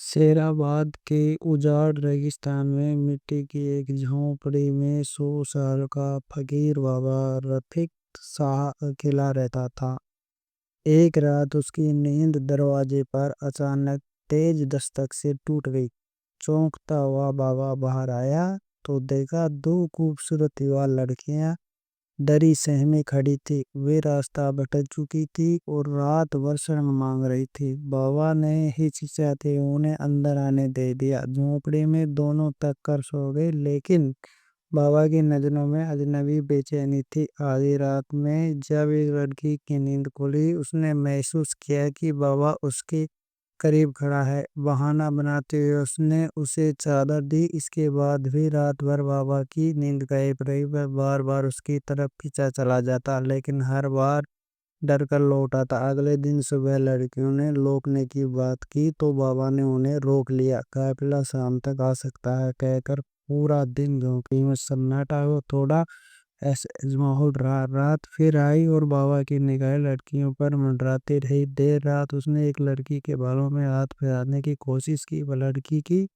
शेराबाद के उजाड़ रेगिस्तान में मिट्टी की एक झोंपड़ी में 100 साल का फकीर बाबा रफीक शाह अकेला रहता था। एक रात उसकी नींद दरवाजे पर अचानक तेज दस्तक से टूट गई। चौंकता हुआ बाबा बाहर आया तो देखा दो खूबसूरत युवा लड़कियां डरी सहमी खड़ी थी। वे रास्ता भटक चुकी थी और रात भर शरण मांग रही थी। बाबा ने हिचकिचाते उन्हें अंदर आने दे दिया। झोंपड़ी में दोनों तक कर सो गए, लेकिन बाबा की नजरों में अजनबी बेचैनी थी। आधी रात में जब एक लड़की की नींद खुली, उसने महसूस किया कि बाबा उसके करीब खड़ा है। बहाना बनाते हुए उसने उसे चादर दी। इसके बाद भी रात भर बाबा की नींद गायब रही। वह बार बार उसकी तरफ खींचा चला जाता, लेकिन हर बार डर कर लौट आता। अगले दिन सुबह लड़कियों ने रोकने की बात की तो बाबा ने उन्हें रोक लिया। काफिला शाम तक आ सकता है कहकर पूरा दिन झोंपड़ी में सन्नाटा हो। थोड़ा ऐसे माहौल रहा। रात फिर आई और बाबा की निगाहें लड़कियों पर मंडराती रही। देर रात उसने एक लड़की के बालों में हाथ फैलाने की कोशिश की। वह लड़की की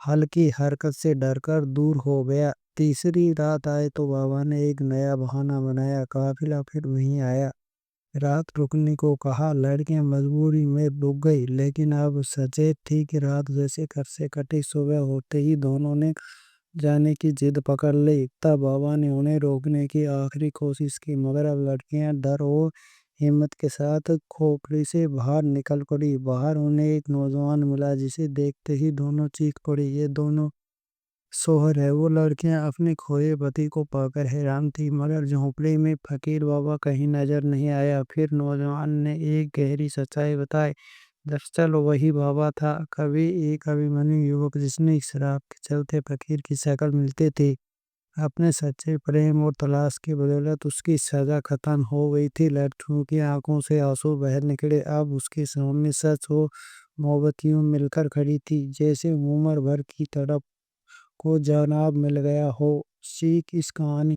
हल्की हरकत से डरकर दूर हो गया। तीसरी रात आए तो बाबा ने एक नया बहाना बनाया। काफिला फिर वहीं आया। रात रुकने को कहा। लड़कियां मजबूरी में रुक गई, लेकिन अब सचेत थी कि रात जैसे घर से कटी। सुबह होते ही दोनों ने जाने की जिद पकड़ ली। तब बाबा ने उन्हें रोकने की आखिरी कोशिश की, मगर अब लड़कियां डर और हिम्मत के साथ खोपड़ी से बाहर निकल पड़ी। बाहर उन्हें एक नौजवान मिला, जिसे देखते ही दोनों चीख पड़ी, ये दोनों शोहर है। वो लड़कियां अपने खोए पति को पाकर हैरान थी, मगर झोंपड़ी में फकीर बाबा कहीं नजर नहीं आया। फिर नौजवान ने एक गहरी सच्चाई बताई। दरअसल वही बाबा था, कभी एक अभिमन्यु युवक जिसने शराब के चलते फकीर की शक्ल मिलती थी। अपने सच्चे प्रेम और तलाश की बदौलत उसकी सजा खत्म हो गई थी। लड़कियों की आंखों से आंसू बह निकले। अब उसके सामने सच हो मोहब्बत यूं मिलकर खड़ी थी, जैसे उम्र भर की तड़प को जवाब मिल गया हो। सीख इस कहानी